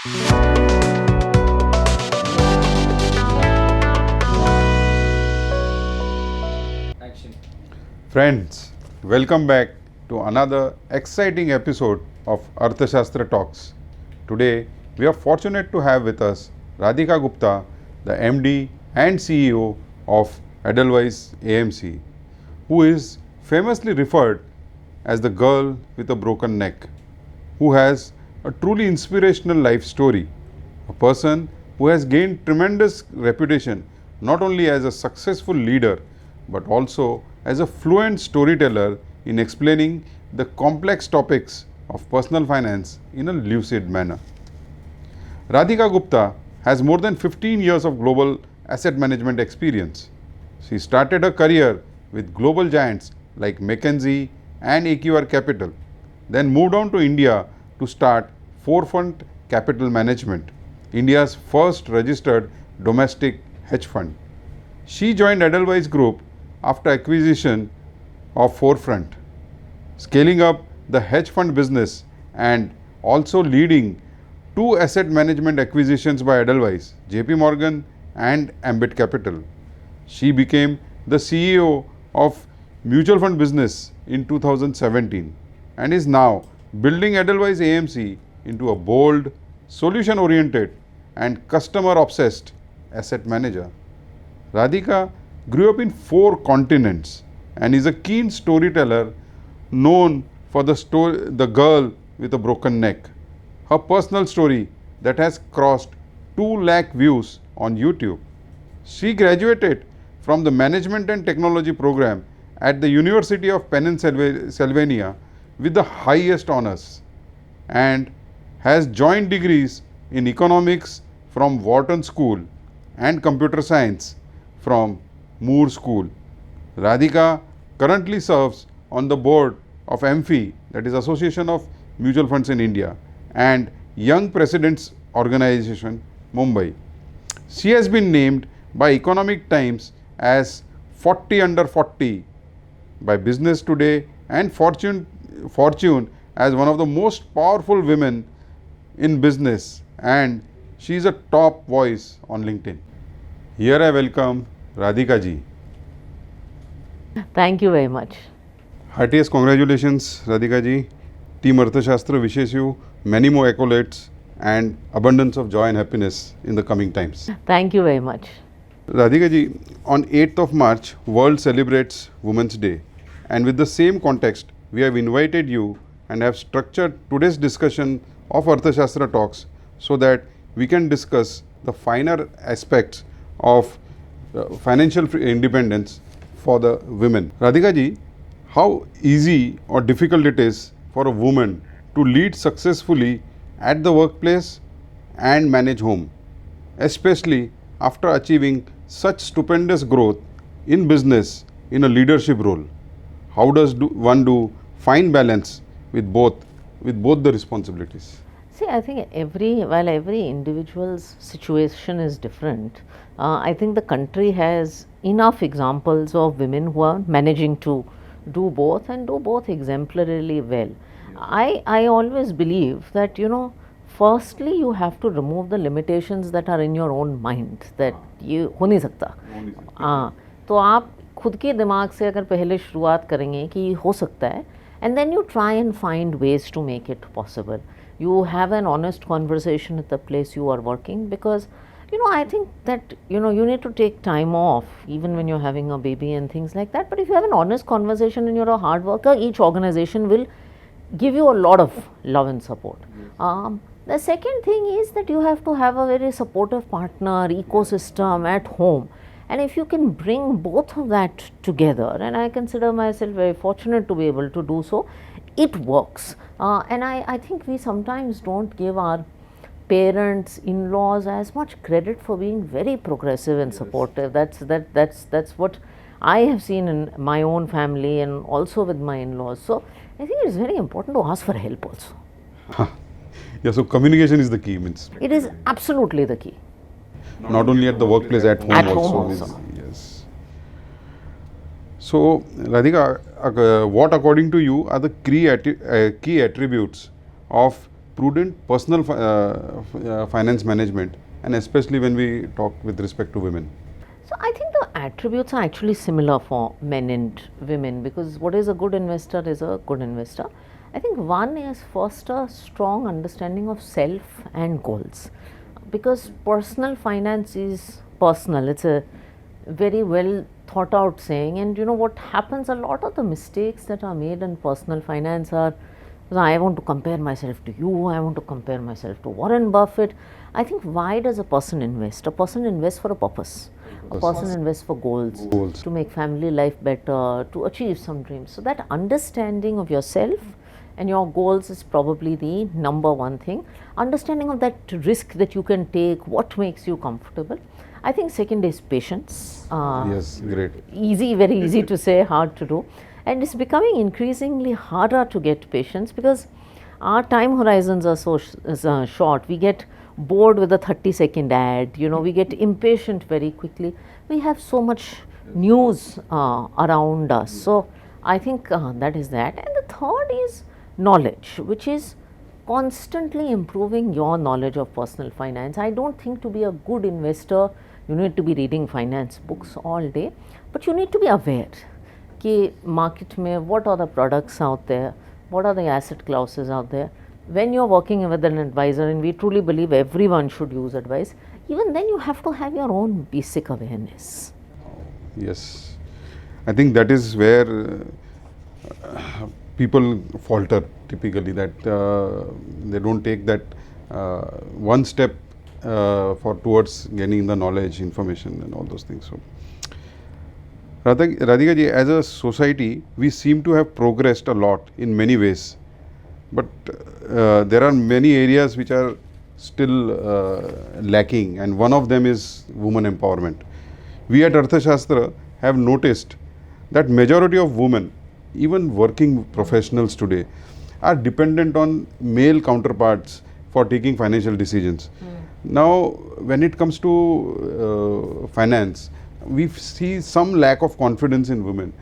Action. Friends, welcome back to another exciting episode of Arthashastra Talks. Today, we are fortunate to have with us Radhika Gupta, the MD and CEO of Edelweiss AMC, who is famously referred as the girl with a broken neck, who has a truly inspirational life story, a person who has gained tremendous reputation not only as a successful leader but also as a fluent storyteller in explaining the complex topics of personal finance in a lucid manner. Radhika Gupta has more than 15 years of global asset management experience. She started her career with global giants like McKinsey and AQR Capital, then moved on to India to start Forefront Capital Management, India's first registered domestic hedge fund. She joined Edelweiss Group after acquisition of Forefront, scaling up the hedge fund business and also leading two asset management acquisitions by Edelweiss, JP Morgan and Ambit Capital. She became the CEO of mutual fund business in 2017 and is now building Edelweiss AMC into a bold, solution-oriented and customer-obsessed asset manager. Radhika grew up in 4 continents and is a keen storyteller known for the girl with a broken neck. Her personal story that has crossed 2 lakh views on YouTube. She graduated from the Management and Technology program at the University of Pennsylvania with the highest honors and has joint degrees in economics from Wharton School and computer science from Moore School. Radhika currently serves on the board of AMFI, that is Association of Mutual Funds in India, and Young Presidents Organization, Mumbai. She has been named by Economic Times as 40 under 40 by Business Today and Fortune as one of the most powerful women in business, and she is a top voice on LinkedIn. Here I welcome Radhika ji. Thank you very much. Heartiest congratulations, Radhika ji. Team Arthashastra wishes you many more accolades and abundance of joy and happiness in the coming times. Thank you very much. Radhika ji, on 8th of March, world celebrates Women's Day, and with the same context, we have invited you and have structured today's discussion of Arthashastra Talks so that we can discuss the finer aspects of financial independence for the women. Radhika ji, how easy or difficult it is for a woman to lead successfully at the workplace and manage home, especially after achieving such stupendous growth in business in a leadership role? How does one do fine balance with both the responsibilities? See, I think while every individual's situation is different, I think the country has enough examples of women who are managing to do both and do both exemplarily well. I always believe that, firstly you have to remove the limitations that are in your own mind, that ये हो नहीं सकता. तो आप खुद के दिमाग से अगर पहले शुरुआत करेंगे कि हो सकता है, and then you try and find ways to make it possible. You have an honest conversation at the place you are working, because I think that you need to take time off even when you're having a baby and things like that. But if you have an honest conversation and you're a hard worker, each organization will give you a lot of love and support. The second thing is that you have to have a very supportive partner, ecosystem at home. And if you can bring both of that together, and I consider myself very fortunate to be able to do so, it works. And I think we sometimes don't give our parents, in-laws as much credit for being very progressive and supportive. That's what I have seen in my own family and also with my in-laws. So I think it's very important to ask for help also. Yeah, so communication is the key. It is absolutely the key. Not only at the workplace, at home At also. home also. Yes. So, Radhika, what according to you are the key attributes of prudent personal finance management, and especially when we talk with respect to women? So I think the attributes are actually similar for men and women, because what is a good investor is a good investor. I think one is first a strong understanding of self and goals, because personal finance is personal. It's a very well thought out saying, and you know what happens, a lot of the mistakes that are made in personal finance are, I want to compare myself to you, I want to compare myself to Warren Buffett. I think, why does a person invest? A person invests for a purpose. A person invests for goals, to make family life better, to achieve some dreams. So that understanding of yourself and your goals is probably the number one thing. Understanding of that risk that you can take, what makes you comfortable. I think second is patience. Yes, great. Easy, very easy to say, hard to do. And it's becoming increasingly harder to get patience, because our time horizons are so short. We get bored with a 30-second ad, we get impatient very quickly. We have so much news around us. So I think that is that. And the third is knowledge, which is constantly improving your knowledge of personal finance. I don't think to be a good investor, you need to be reading finance books all day, but you need to be aware कि market में what are the products out there, what are the asset classes out there. When you're working with an advisor, and we truly believe everyone should use advice, even then you have to have your own basic awareness. Yes, I think that is where people falter typically, that they don't take that one step towards gaining the knowledge, information and all those things. So Radhika ji, as a society, we seem to have progressed a lot in many ways, but there are many areas which are still lacking, and one of them is women empowerment. We at Arthashastra have noticed that majority of women, even working professionals today, are dependent on male counterparts for taking financial decisions. Now, when it comes to finance, we see some lack of confidence in women,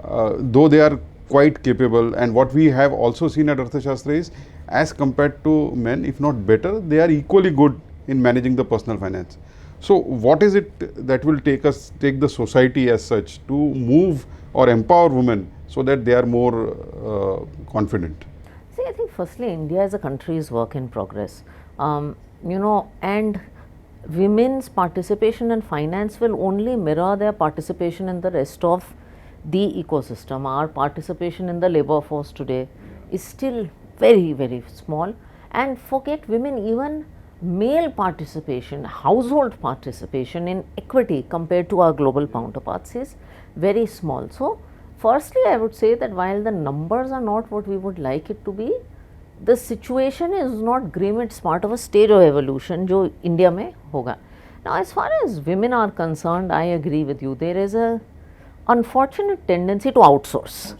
though they are quite capable. And what we have also seen at Arthashastra is, as compared to men, if not better, they are equally good in managing the personal finance. So what is it that will take the society as such to move or empower women so that they are more confident? See, I think firstly, India as a country is work in progress. And women's participation in finance will only mirror their participation in the rest of the ecosystem. Our participation in the labor force today is still very, very small. And forget women, even male participation, household participation in equity compared to our global counterparts is very small. So firstly, I would say that while the numbers are not what we would like it to be, the situation is not grim. It's part of a stage of evolution जो India में होगा. Now, as far as women are concerned, I agree with you. There is a unfortunate tendency to outsource.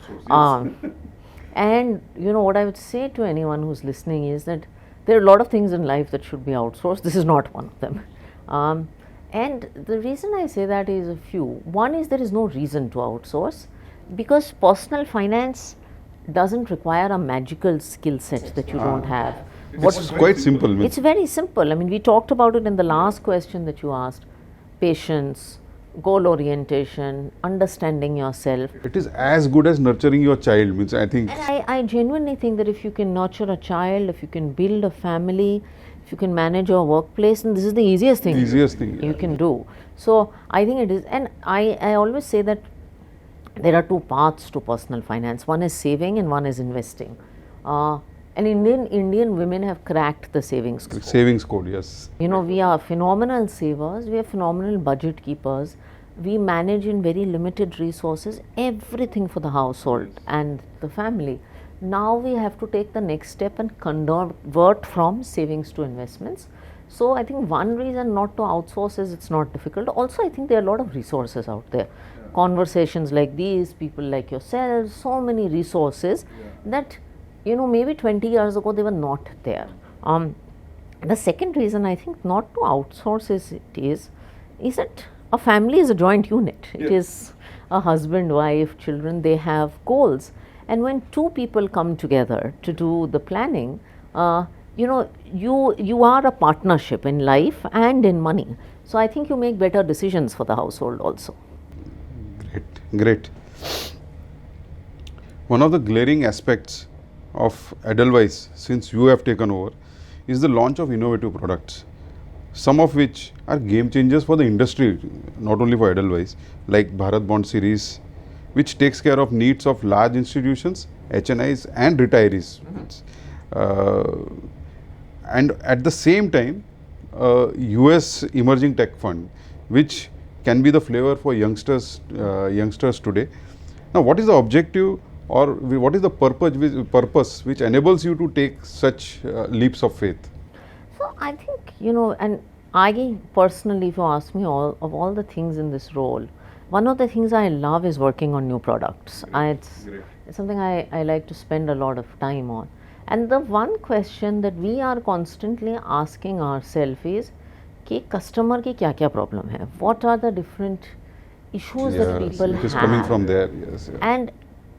And what I would say to anyone who's listening is that there are a lot of things in life that should be outsourced. This is not one of them. And the reason I say that is a few. One is, there is no reason to outsource, because personal finance doesn't require a magical skill set that you don't have. It's quite simple. It's very simple. I mean, we talked about it in the last question that you asked. Patience, goal orientation, understanding yourself. It is as good as nurturing your child, means I think. And I genuinely think that if you can nurture a child, if you can build a family, if you can manage your workplace, and this is the easiest thing you can do. So I think it is. And I always say that there are two paths to personal finance. One is saving and one is investing. And Indian women have cracked the savings code. Savings code, yes. We are phenomenal savers, we are phenomenal budget keepers. We manage in very limited resources everything for the household and the family. Now we have to take the next step and convert from savings to investments. So I think one reason not to outsource is it's not difficult. Also, I think there are a lot of resources out there. Conversations like these, people like yourselves, so many resources that maybe 20 years ago they were not there. The second reason I think not to outsource is that a family is a joint unit. It is a husband, wife, children, they have goals. And when two people come together to do the planning, you know, you are a partnership in life and in money. So I think you make better decisions for the household also. Great, great. One of the glaring aspects of Edelweiss since you have taken over is the launch of innovative products, some of which are game changers for the industry, not only for Edelweiss, like Bharat Bond series, which takes care of needs of large institutions, HNIs and retirees. Uh, and at the same time, US emerging tech fund, which can be the flavor for youngsters today. Now, what is the objective, or what is the purpose which enables you to take such leaps of faith? So I think, you know, and I personally, if you ask me, all the things in this role, one of the things I love is working on new products. It's something I like to spend a lot of time on. And the one question that we are constantly asking ourselves is कि customer की क्या क्या problem है? What are the different issues that people it is have? coming from there. Yes, yeah. And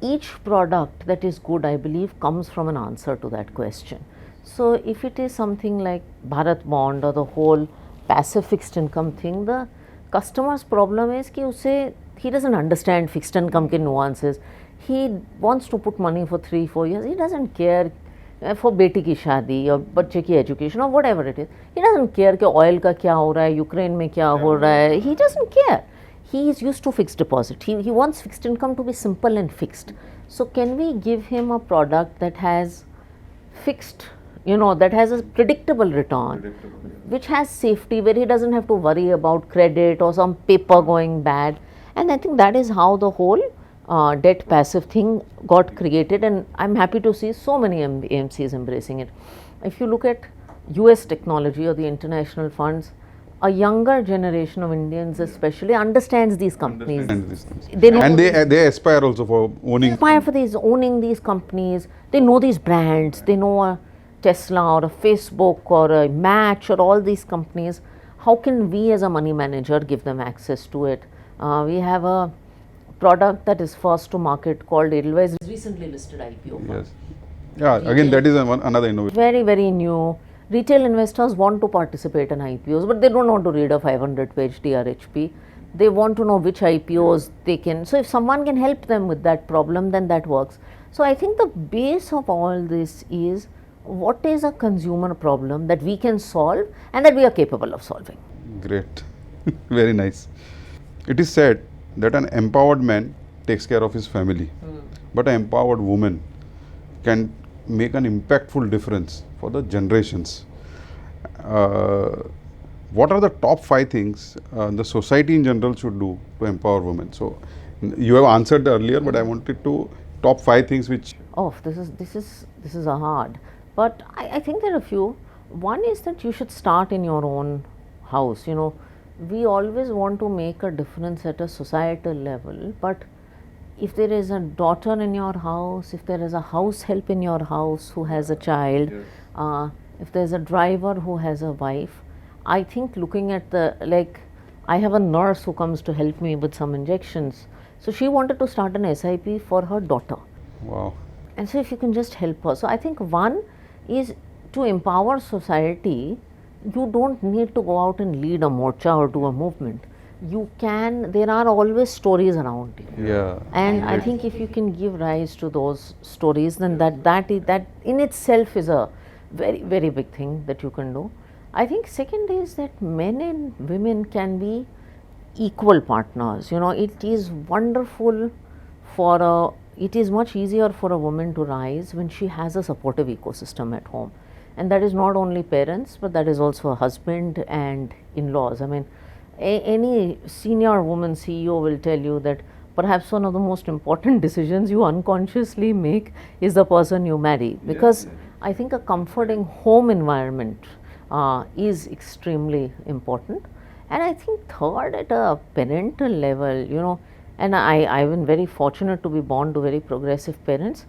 each product that is good, I believe, comes from an answer to that question. So if it is something like Bharat Bond or the whole passive fixed income thing, the customer's problem is कि उसे he doesn't understand fixed income के nuances. He wants to put money for 3-4 years. He doesn't care for बेटी की शादी और बच्चे की education और whatever it is. He doesn't care कि oil का क्या हो रहा है, यूक्रेन में क्या हो रहा है. He doesn't care. He is used to fixed deposit. He wants fixed income to be simple and fixed. So can we give him a product that has fixed, you know, that has a predictable return, which has safety, where he doesn't have to worry about credit or some paper going bad. And I think that is how the whole debt passive thing got created, and I'm happy to see so many AMCs embracing it. If you look at US technology or the international funds, a younger generation of Indians especially understands these companies. And these things. They know And they aspire also for owning. aspire for owning these companies. They know these brands. They know a Tesla or a Facebook or a Match or all these companies. How can we as a money manager give them access to it? We have a product that is first to market called Edelweiss, recently listed IPO. Yes. Yeah, again, that is another innovation. Very, very new. Retail investors want to participate in IPOs, but they don't want to read a 500-page DRHP. They want to know which IPOs they can. So if someone can help them with that problem, then that works. So I think the base of all this is what is a consumer problem that we can solve and that we are capable of solving. Great. Very nice. It is said that an empowered man takes care of his family, but an empowered woman can make an impactful difference for the generations. What are the top 5 things the society in general should do to empower women? So you have answered earlier, but I wanted to top 5 things which. Oh, this is a hard, but I think there are a few. One is that you should start in your own house. You know, we always want to make a difference at a societal level, but if there is a daughter in your house, if there is a house help in your house who has a child, if there's a driver who has a wife, I think looking at I have a nurse who comes to help me with some injections. So she wanted to start an SIP for her daughter. Wow. And so if you can just help her. So I think one is to empower society. You don't need to go out and lead a morcha or do a movement. You can, there are always stories around you. Yeah. And I think if you can give rise to those stories, then that in itself is a very, very big thing that you can do. I think second is that men and women can be equal partners. You know, it is wonderful it is much easier for a woman to rise when she has a supportive ecosystem at home. And that is not only parents, but that is also a husband and in-laws. I mean, any senior woman CEO will tell you that perhaps one of the most important decisions you unconsciously make is the person you marry, because I think a comforting home environment is extremely important. And I think third, at a parental level, you know, and I've been very fortunate to be born to very progressive parents,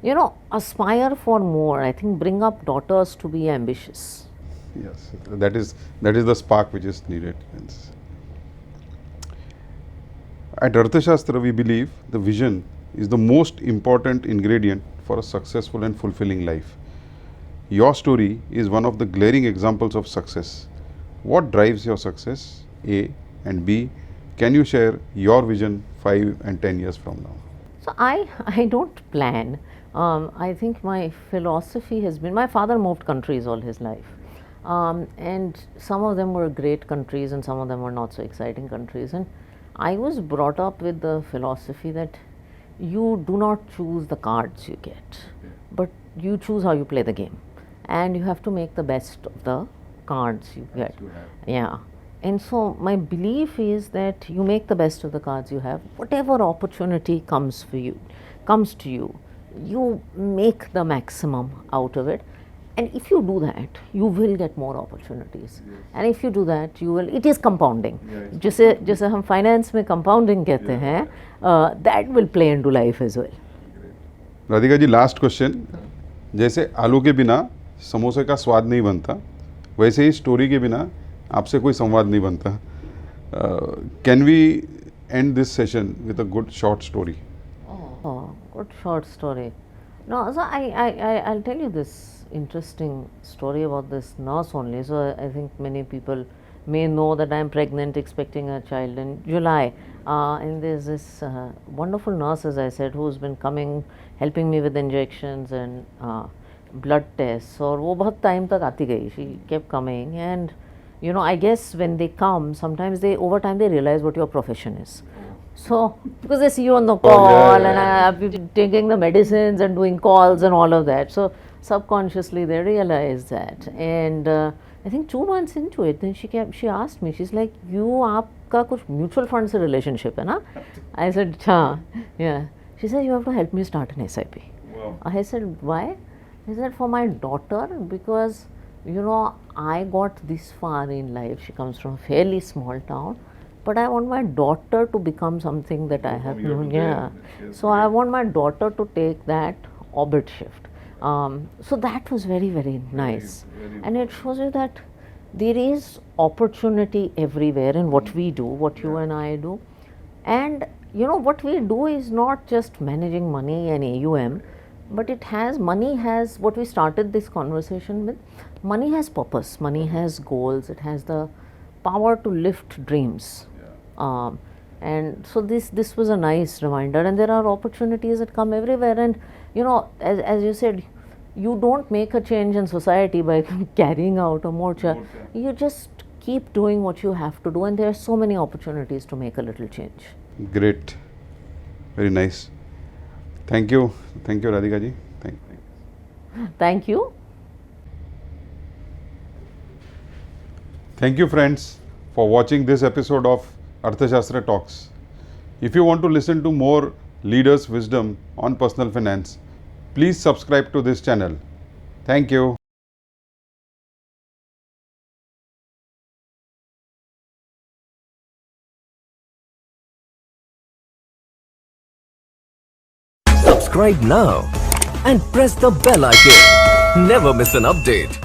you know, aspire for more. I think bring up daughters to be ambitious. Yes, that is the spark which is needed. Yes. At Arthashastra, we believe the vision is the most important ingredient for a successful and fulfilling life. Your story is one of the glaring examples of success. What drives your success? A and B. Can you share your vision 5 and 10 years from now? So I don't plan. I think my philosophy has been, my father moved countries all his life. And some of them were great countries and some of them were not so exciting countries. And I was brought up with the philosophy that you do not choose the cards you get, but you choose how you play the game. And you have to make the best of the cards you get. Yeah. And so my belief is that you make the best of the cards you have. Whatever opportunity comes to you, you make the maximum out of it. And if you do that, you will get more opportunities. Yes. And if you do that, you will. It is compounding. जैसे हम finance में compounding कहते हैं, that will play into life as well. Radhika ji, last question. जैसे आलू के बिना समोसे का स्वाद नहीं बनता, वैसे ही स्टोरी के बिना आपसे कोई संवाद नहीं बनता. Can we end this session with a good short story? Oh, good short story. No, so I'll tell you this interesting story about this nurse only. So I think many people may know that I'm pregnant, expecting a child in July. And there's this wonderful nurse, as I said, who's been coming, helping me with injections and blood tests. और वो बहुत time तक आती गई. She kept coming, and you know, I guess when they come, sometimes over time they realize what your profession is. So, because they see you on the call, and I've been taking the medicines and doing calls and all of that. So, subconsciously they realize that. And I think 2 months into it, then she asked me, she's like, आपका कुछ mutual fund से relationship है ना? I said, हाँ, yeah. She said, you have to help me start an SIP. Wow. I said, why? I said, for my daughter, because, you know, I got this far in life. She comes from a fairly small town. But I want my daughter to become something that I have known. Yeah. So I want my daughter to take that orbit shift. So that was very, very nice. And it shows you that there is opportunity everywhere in what we do, what you and I do. And you know, what we do is not just managing money and AUM, but money has, what we started this conversation with, money has purpose, money has goals, it has the power to lift dreams. And so this was a nice reminder, and there are opportunities that come everywhere. And you know, as you said, you don't make a change in society by carrying out a morcha. You just keep doing what you have to do, and there are so many opportunities to make a little change. Great, very nice. Thank you, Radhika ji. Thank you. Thank you, friends, for watching this episode of Arthashastra Talks. If you want to listen to more leaders' wisdom on personal finance, please subscribe to this channel. Thank you. Subscribe now and press the bell icon. Never miss an update.